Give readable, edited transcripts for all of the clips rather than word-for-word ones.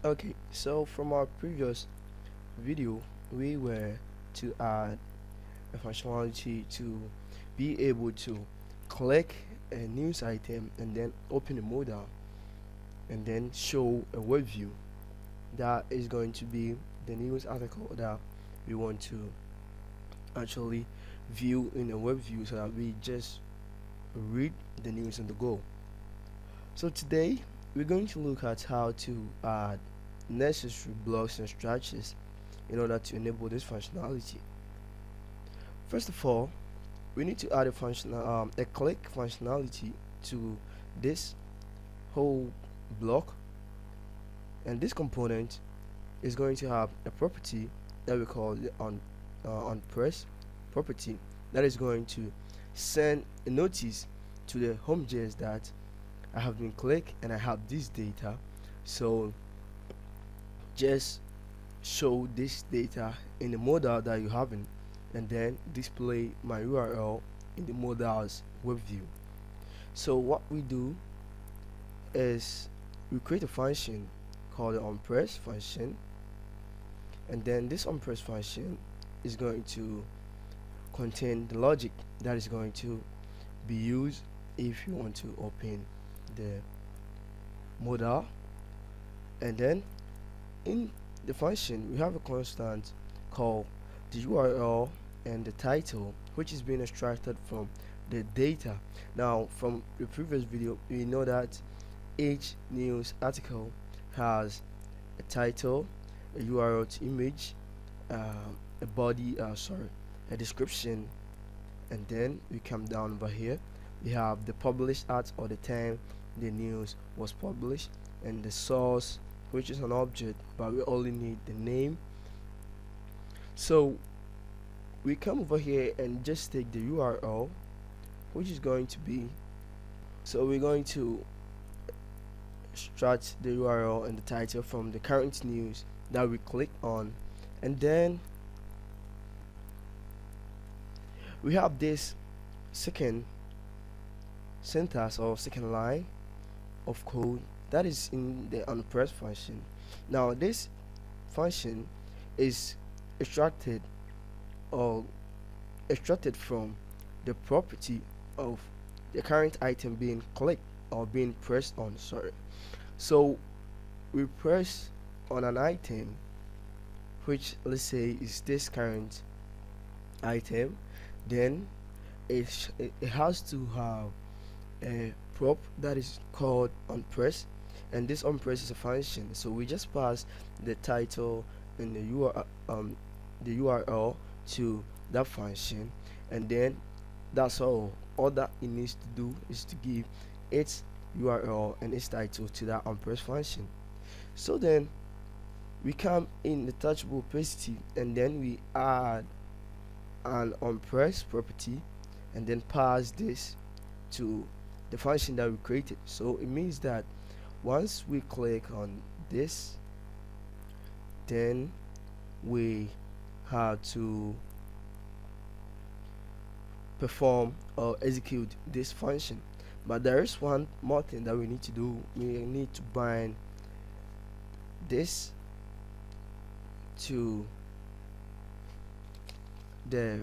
Okay, so from our previous video, we were to add a functionality to be able to click a news item and then open a modal and then show a web view that is going to be the news article that we want to actually view in a web view so that we just read the news on the go. So today we're going to look at how to add necessary blocks and structures in order to enable this functionality. First of all, we need to add a click functionality to this whole block, and this component is going to have a property that we call the on press property that is going to send a notice to the home.js that I have been clicked and I have this data. So just show this data in the modal that you having and then display my URL in the modal's web view. So what we do is we create a function called the onPress function, and then this onPress function is going to contain the logic that is going to be used if you want to open the modal. And then in the function we have a constant called the URL and the title, which is being extracted from the data. Now from the previous video we know that each news article has a title, a URL to image, a body, a description, and then we come down over here. We have the published at or the time the news was published, and the source, which is an object, but we only need the name. So we come over here and just take the URL, which is going to be, so we're going to extract the URL and the title from the current news that we click on, and then we have this second syntax or second line of code that is in the onPress function. Now this function is extracted or extracted from the property of the current item being clicked or being pressed on. So we press on an item, which let's say is this current item, then it has to have a prop that is called onPress, and this onPress is a function. So we just pass the title and the URL to that function, and then that's all that it needs to do is to give its URL and its title to that onPress function. So then we come in the touchable opacity and then we add an onPress property and then pass this to the function that we created. So it means that once we click on this, then we have to perform or execute this function. But there is one more thing that we need to do. We need to bind this to the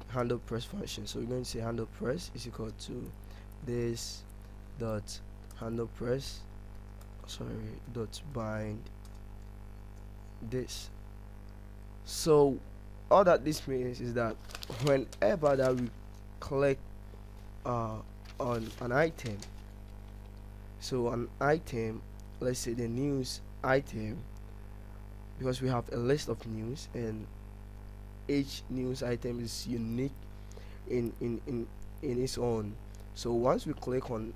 handle press function. So we're going to say handle press is equal to this dot handle press dot bind this. So all that this means is that whenever that we click on an item, so an item, let's say the news item, because we have a list of news and each news item is unique in its own. So once we click on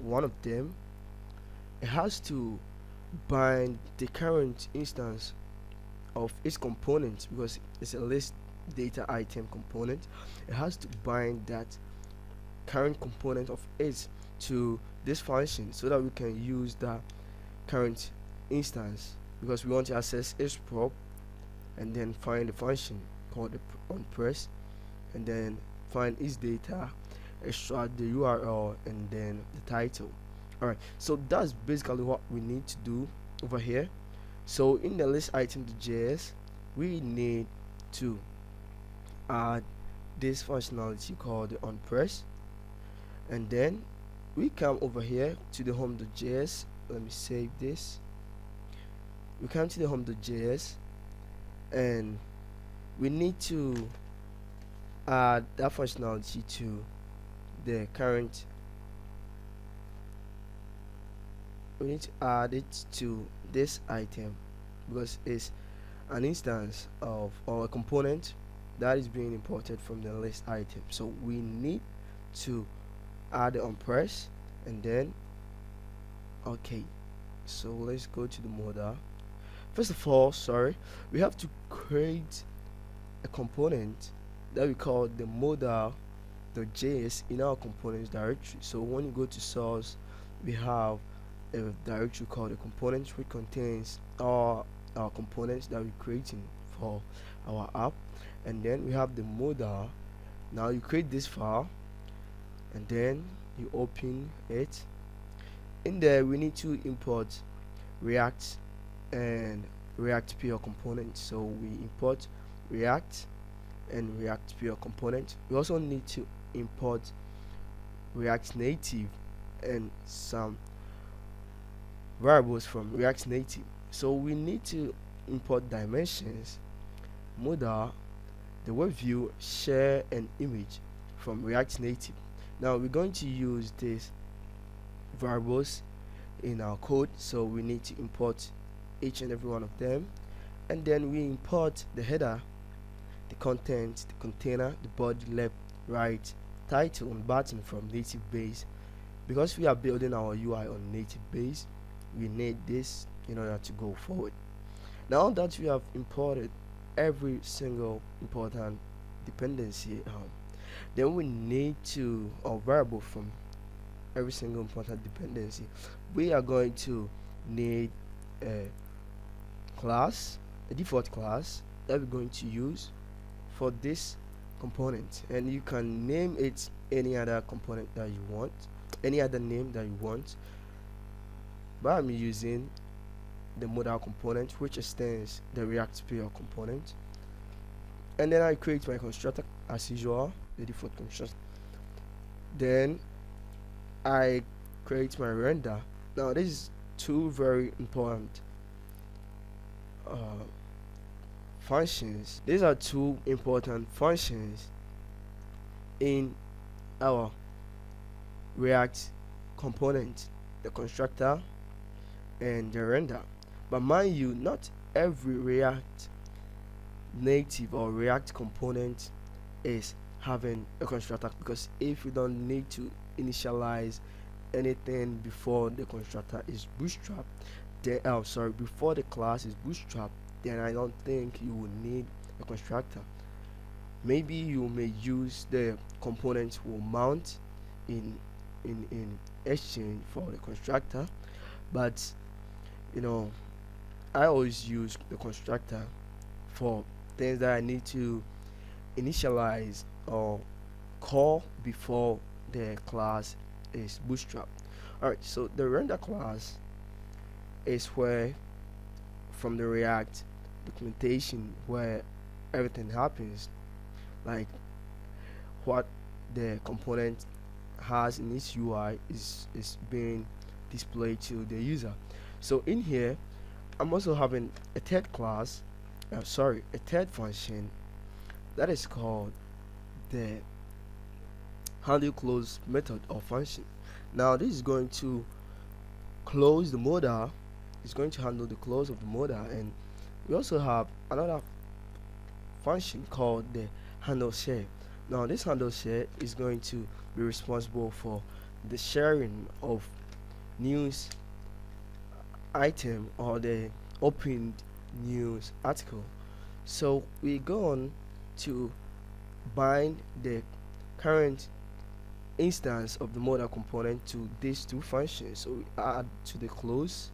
one of them, it has to bind the current instance of its component, because it's a list data item component. It has to bind that current component of it to this function so that we can use that current instance, because we want to access its prop and then find the function called the onPress and then find its data extract the URL and then the title. Alright, so that's basically what we need to do over here. So in the list item.js, we need to add this functionality called the onPress, and then we come over here to the home.js. Let me save this. We come to the home.js and we need to add that functionality to the current. We need to add it to this item because it's an instance of or a component that is being imported from the list item. So we need to add the onPress, and then okay, so let's go to the modal. First of all, we have to create a component that we call the modal.js in our components directory. So when you go to source, we have a directory called the components, which contains all our components that we're creating for our app, and then we have the modal. Now you create this file and then you open it. In there we need to import React and React Pure components. So we import React and React Pure component. We also need to import React Native and some variables from React Native. So we need to import dimensions, modal, the WebView, share, and image from React Native. Now we're going to use these variables in our code, so we need to import each and every one of them, and then we import the header, the content, the container, the body, left, right, title, and button from native base. Because we are building our UI on native base, we need this in order to go forward. Now that we have imported every single important dependency, then we need to or variable from every single important dependency. We are going to need a class, a default class that we're going to use for this component, and you can name it any other component that you want, any other name that you want, but I'm using the modal component, which extends the React Pure component. And then I create my constructor as usual, the default constructor. Then I create my render. Now this is two very important functions. These are two important functions in our React component, the constructor and the render. But mind you, not every React native or React component is having a constructor, because if you don't need to initialize anything before the constructor is bootstrapped, then before the class is bootstrapped, then I don't think you will need a constructor. Maybe you may use the components will mount in exchange for the constructor, but you know, I always use the constructor for things that I need to initialize or call before the class is bootstrapped. Alright, so the render class is where from the React documentation where everything happens, like what the component has in its UI is being displayed to the user. So in here I'm also having a third class, a third function that is called the handle close method or function. Now this is going to close the modal, it's going to handle the close of the modal, and we also have another function called the handle share. Now this handle share is going to be responsible for the sharing of news item or the opened news article. So we go on to bind the current instance of the modal component to these two functions. So we add to the close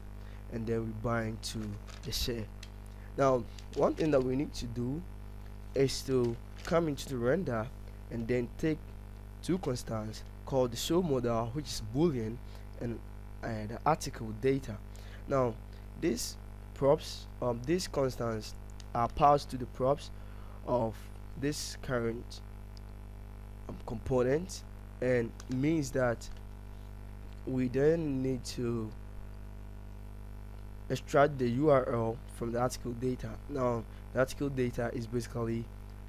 and then we bind to the share. Now one thing that we need to do is to come into the render and then take two constants called the show modal, which is boolean, and the article data. Now these props, these constants are passed to the props of this current component, and means that we then need to extract the URL from the article data. Now the article data is basically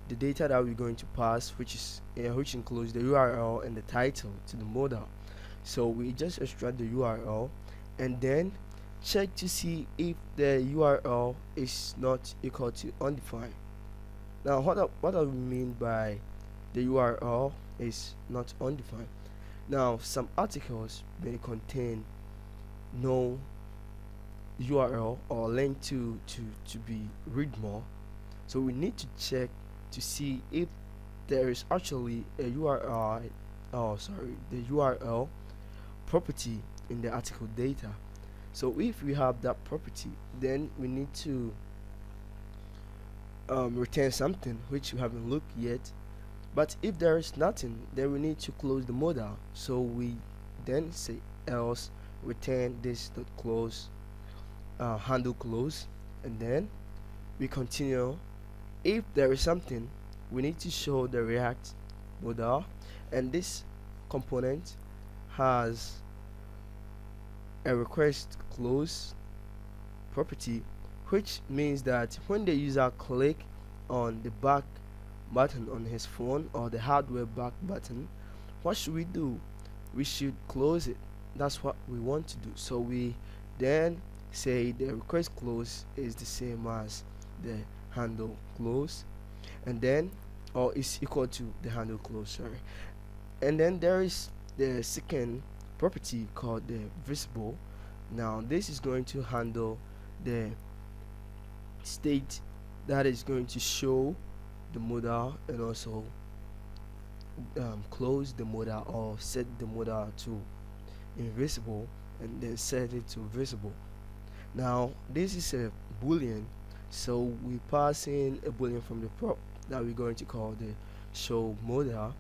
the data that we're going to pass, which includes the URL and the title to the modal. So we just extract the URL and then check to see if the URL is not equal to undefined. Now what do we mean by the URL is not undefined? Now some articles may contain no URL or link to be read more, so we need to check to see if there is actually a the URL property in the article data. So if we have that property, then we need to return something which we haven't looked yet. But if there is nothing, then we need to close the modal. So we then say else return this dot close, handle close, and then we continue. If there is something, we need to show the react modal, and this component has a request close property, which means that when the user click on the back button on his phone or the hardware back button, what should we do? We should close it. That's what we want to do. So we then say the request close is the same as the handle close, and then or is equal to the handle close, sorry. And then there is the second property called the visible. Now this is going to handle the state that is going to show the modal and also close the modal or set the modal to invisible and then set it to visible. Now this is a boolean, so we pass in a boolean from the prop that we're going to call the show modal,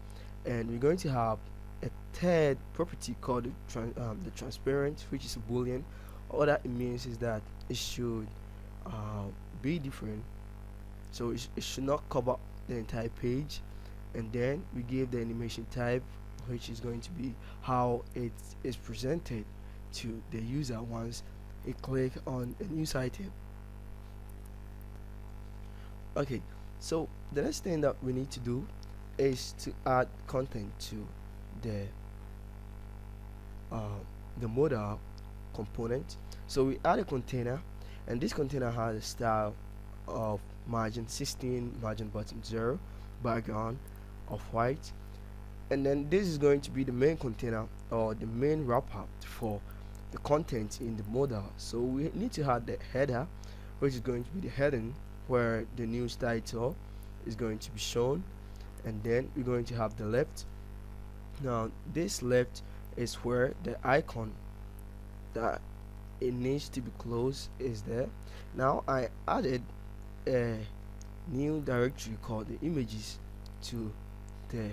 and we're going to have a third property called the transparent, which is a boolean. All that it means is that it should be different, so it should not cover the entire page. And then we give the animation type, which is going to be how it is presented to the user once it click on a news item. Okay, so the next thing that we need to do is to add content to the modal component. So we add a container, and this container has a style of margin 16, margin bottom 0, background of white, and then this is going to be the main container or the main wrapper for the content in the modal. So we need to have the header, which is going to be the heading where the news title is going to be shown, and then we're going to have the left. Now this left is where the icon that it needs to be closed is there. Now I added a new directory called the images to the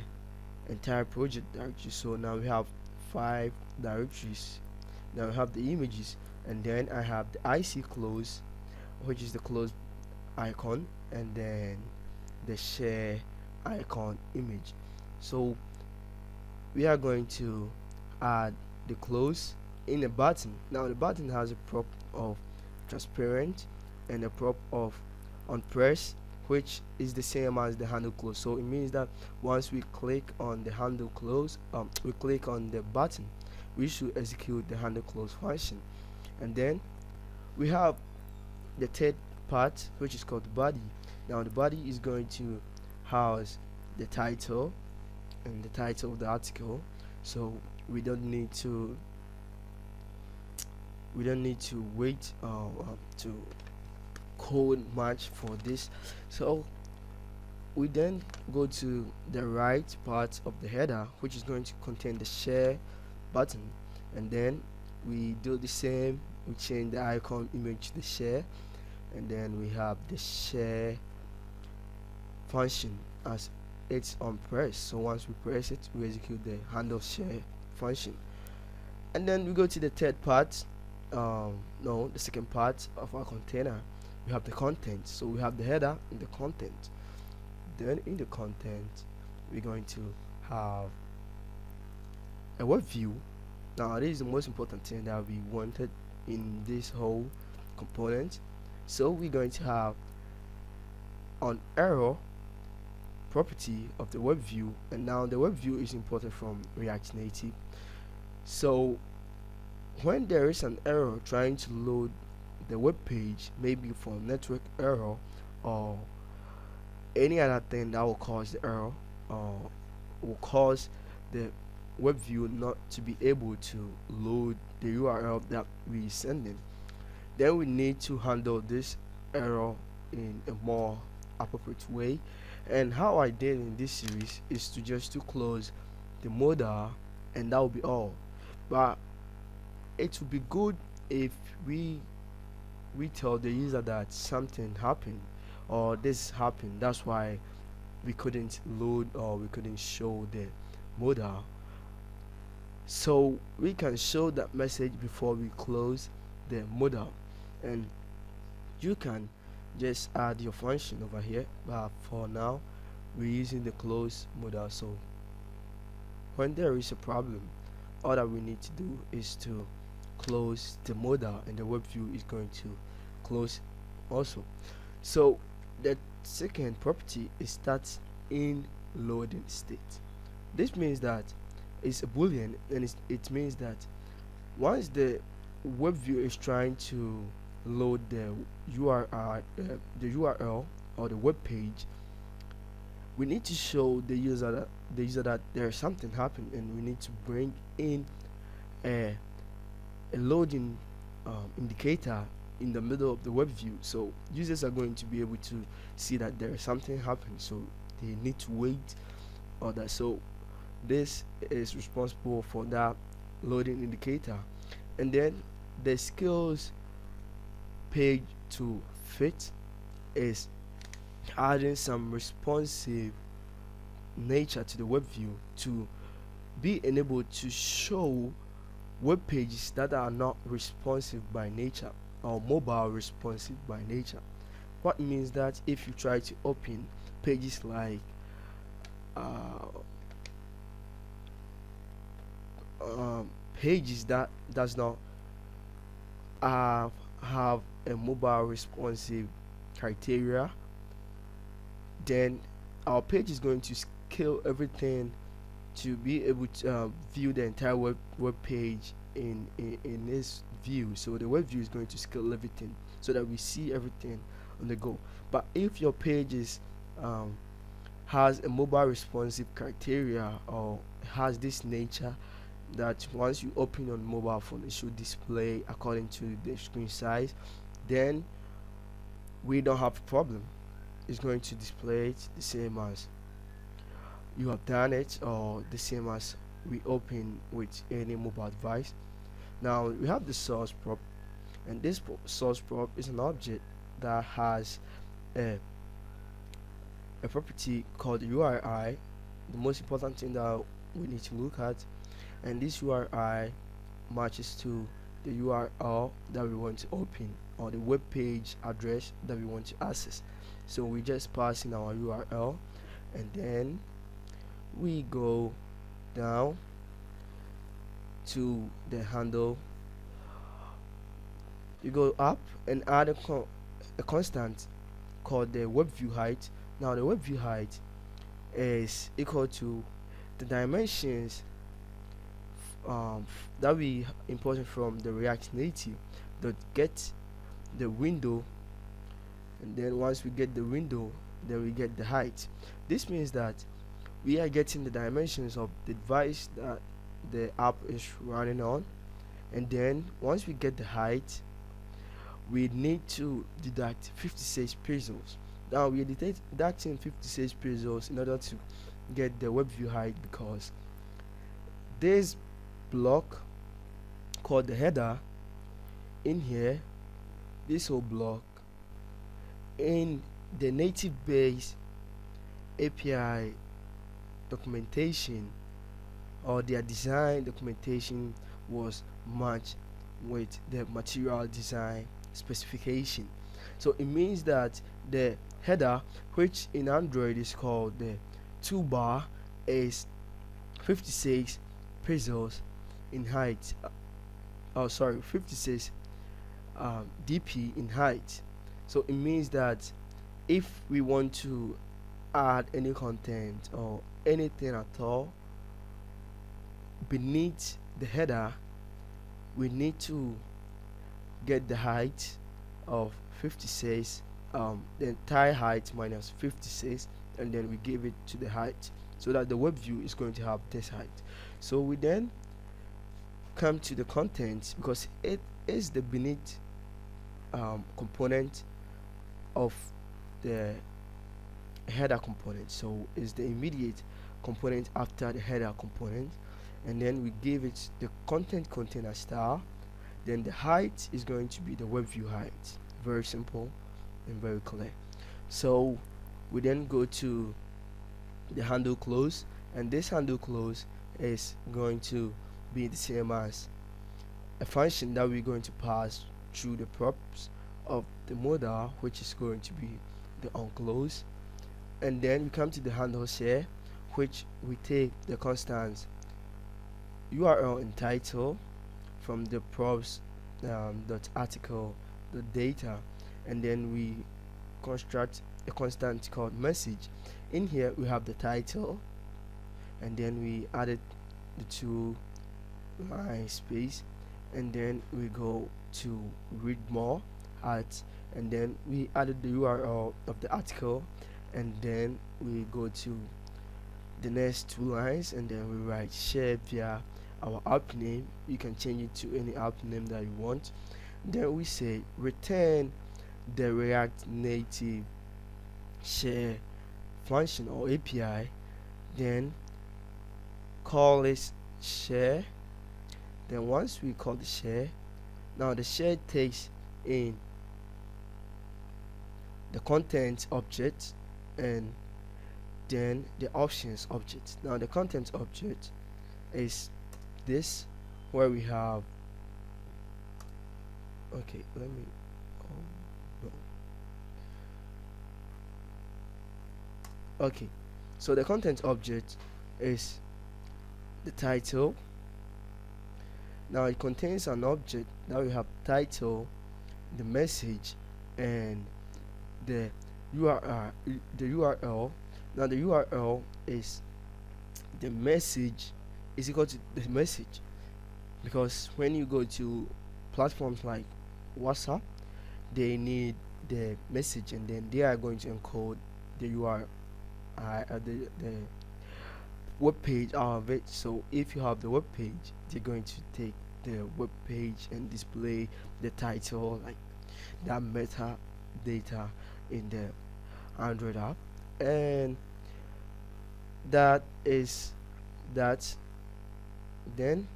entire project directory. So now we have 5 directories. Now we have the images, and then I have the IC close, which is the close icon, and then the share icon image. So we are going to add the close in a button. Now the button has a prop of transparent and a prop of on press, which is the same as the handle close. So it means that once we click on the handle close, we click on the button, we should execute the handle close function. And then we have the third part, which is called the body. Now the body is going to house the title and the title of the article, so we don't need to wait to code match for this. So we then go to the right part of the header, which is going to contain the share button, and then we do the same. We change the icon image to the share, and then we have the share function as it's on press. So once we press it, we execute the handle share function, and then we go to the third part. No, the second part of our container. We have the content. So we have the header and the content. Then in the content, we're going to have a web view. Now this is the most important thing that we wanted in this whole component. So we're going to have an error property of the web view, and now the web view is imported from React Native. So when there is an error trying to load the web page, maybe for network error or any other thing that will cause the error or will cause the web view not to be able to load the URL that we sending, then we need to handle this error in a more appropriate way. And how I did in this series is to just to close the modal, and that will be all. But it would be good if we tell the user that something happened or this happened, that's why we couldn't load or we couldn't show the modal. So we can show that message before we close the modal, and you can just add your function over here, but for now we're using the close modal. So when there is a problem, all that we need to do is to close the modal, and the web view is going to close also. So the second property is that in loading state. This means that it's a boolean, and it means that once the web view is trying to load the URL or the web page, we need to show the user that there's something happened, and we need to bring in a loading indicator in the middle of the web view, so users are going to be able to see that there is something happening, so they need to wait or that. So this is responsible for that loading indicator. And then the skills page to fit is adding some responsive nature to the web view to be enabled to show web pages that are not responsive by nature or mobile responsive by nature. What means that if you try to open pages like pages that does not have a mobile responsive criteria, then our page is going to scale everything to be able to view the entire web page in this view. So the web view is going to scale everything so that we see everything on the go. But if your page is has a mobile responsive criteria or has this nature that once you open on mobile phone it should display according to the screen size, then we don't have a problem. It's going to display it the same as you have done it, or the same as we open with any mobile device. Now we have the source prop, and this source prop is an object that has a property called URI, the most important thing that we need to look at, and this URI matches to the URL that we want to open or the web page address that we want to access. So we just pass in our URL, and then we go down to the handle. You go up and add a constant called the web view height. Now the web view height is equal to the dimensions that we imported from the React Native that get the window, and then once we get the window, then we get the height. This means that we are getting the dimensions of the device that the app is running on, and then once we get the height, we need to deduct 56 pixels. Now we are deducting 56 pixels in order to get the web view height, because this block called the header in here, this whole block in the native base API documentation or their design documentation was matched with the material design specification. So it means that the header, which in Android is called the toolbar, is 56 pixels in height. Oh, sorry, 56 dp in height. So it means that if we want to add any content or anything at all beneath the header, we need to get the height of 56, the entire height minus 56, and then we give it to the height, so that the web view is going to have this height. So we then come to the content, because it is the beneath component of the header component, so it's the immediate component after the header component, and then we give it the content container style. Then the height is going to be the web view height. Very simple and very clear. So we then go to the handle close, and this handle close is going to be the same as a function that we're going to pass through the props of the modal, which is going to be the onClose. And then we come to the handle share, which we take the constants URL and title from the props dot article the data, and then we construct a constant called message. In here we have the title, and then we added the two line space, and then we go to read more at, and then we added the URL of the article, and then we go to the next two lines, and then we write share via our app name. You can change it to any app name that you want. Then we say return the React Native share function or API, then call it share. Then once we call the share, now the share takes in the content object and then the options object. Now the content object is this, where we have, okay, let me, oh, no. Okay, so the content object is the title. Now it contains an object that we have title, the message, and the URL. Now the URL is the message is equal to the message, because when you go to platforms like WhatsApp, they need the message, and then they are going to encode the URL, the web page out of it. So if you have the web page, they're going to take the web page and display the title, like that meta data in the Android app, and that is that. Then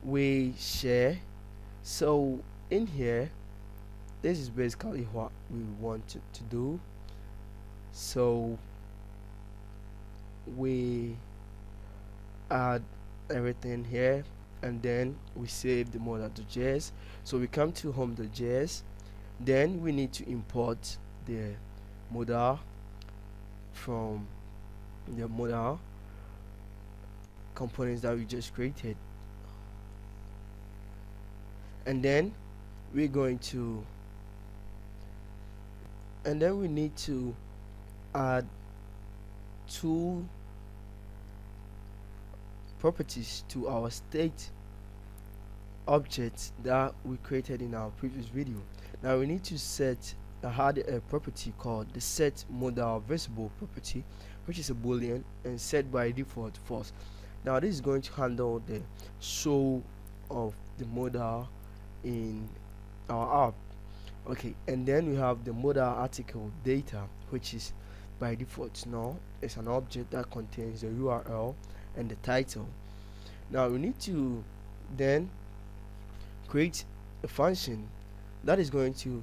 we share. So in here, this is basically what we want to do. So we add everything here, and then we save the modal.js. So we come to home.js, then we need to import the modal from the modal components that we just created, and then we're going to, and then we need to add two properties to our state objects that we created in our previous video. Now we need to set add a property called the set modal visible property, which is a boolean and set by default false. Now this is going to handle the show of the modal in our app. Okay, and then we have the modal article data, which is by default now it's an object that contains the URL and the title. Now we need to then create a function that is going to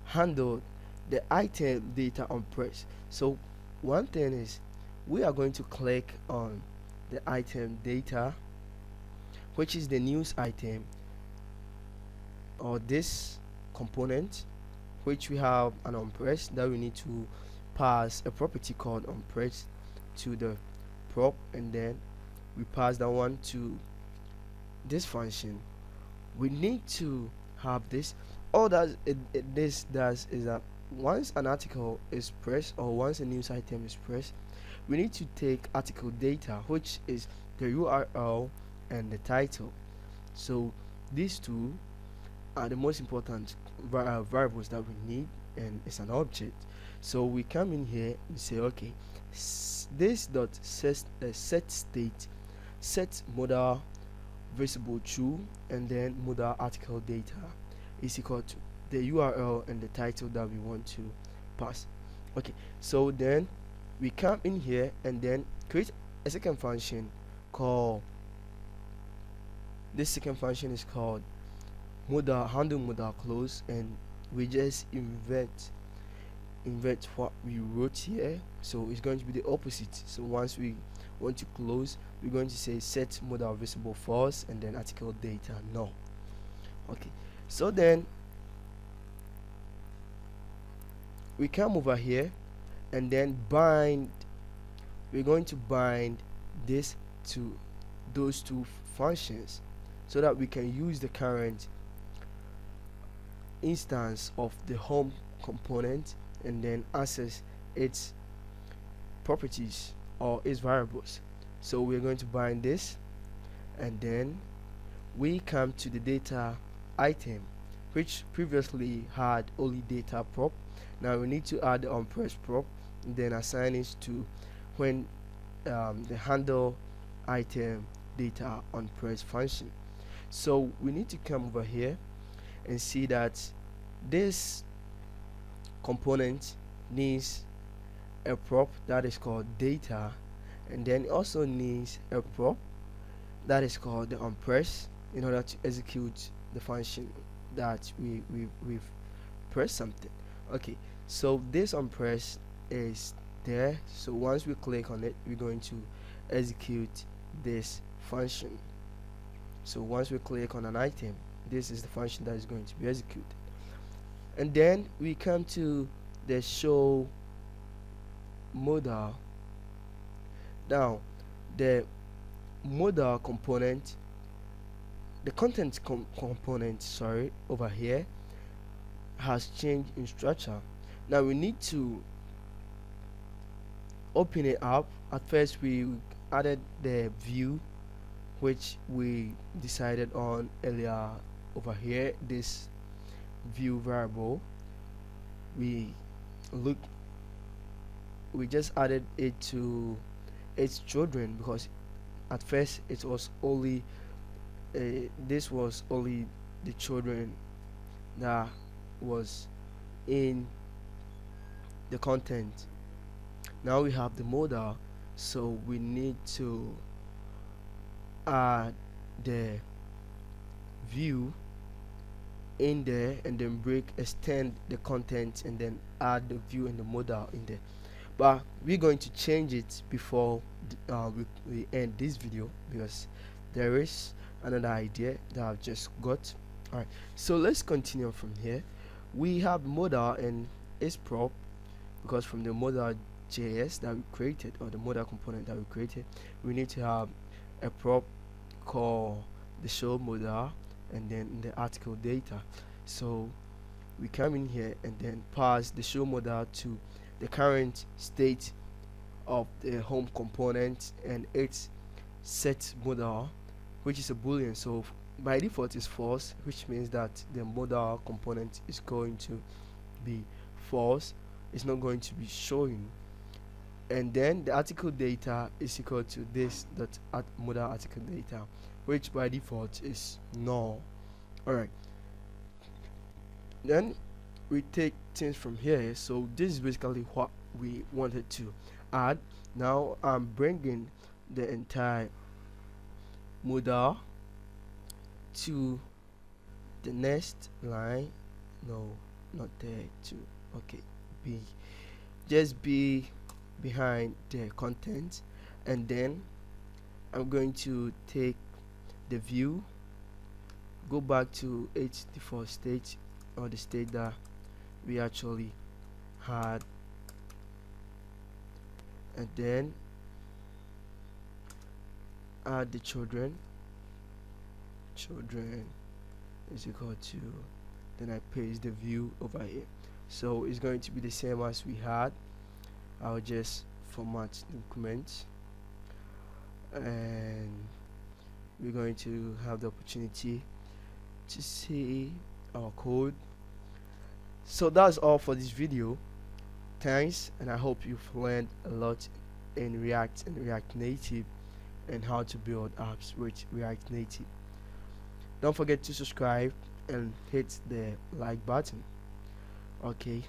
handle the item data on press. So one thing is we are going to click on the item data, which is the news item, or this component, which we have an onPress that we need to pass a property called onPress to the prop, and then we pass that one to this function. We need to have this. All that this does is that once an article is pressed, or once a news item is pressed, we need to take article data, which is the URL and the title. So these two are the most important variables that we need, and it's an object. So we come in here and say, okay, this dot set state, set modal visible true, and then modal article data is equal to the URL and the title that we want to pass. Okay, so then we come in here and then create a second function called, this second function is called modal handle modal close, and we just invert what we wrote here. So it's going to be the opposite. So once we want to close, we're going to say set modal visible false, and then article data null. Okay, so then we come over here and then bind, we're going to bind this to those two functions so that we can use the current instance of the home component and then access its properties or its variables. So we're going to bind this, and then we come to the data item, which previously had only data prop. Now we need to add the onPress prop, and then assign it to when the handle item data onPress function. So we need to come over here and see that this component needs a prop that is called data, and then it also needs a prop that is called the onPress in order to execute the function that we've pressed something. Okay, so this onPress is there, so once we click on it, we're going to execute this function. So once we click on an item, this is the function that is going to be executed. And then we come to the show modal. Now the modal component, the content component, sorry, over here has changed in structure. Now we need to open it up. At first we added the view, which we decided on earlier over here, this view variable. We just added it to its children, because at first it was only this was only the children that was in the content. Now we have the modal, so we need to add the view in there, and then extend the content, and then add the view and the modal in there. But we're going to change it before we end this video, because there is another idea that I've just got. Alright, so let's continue from here. We have modal and its prop, because from the modal JS that we created, or the modal component that we created, we need to have a prop called the show modal, and then the article data. So we come in here and then pass the show modal to the current state of the home component and its set modal, which is a boolean. So by default is false, which means that the modal component is going to be false. It's not going to be showing. And then the article data is equal to this modal article data, which by default is null. Alright, then we take things from here. So this is basically what we wanted to add. Now I'm bringing the entire modal to the next line. No, not there. To okay, B, just B behind the content, and then I'm going to take the view, go back to its default state, or the state that we actually had, and then add the children is equal to, then I paste the view over here. So it's going to be the same as we had. I'll just format the document, and we're going to have the opportunity to see our code. So that's all for this video. Thanks, and I hope you've learned a lot in React and React Native, and how to build apps with React Native. Don't forget to subscribe and hit the like button. Okay,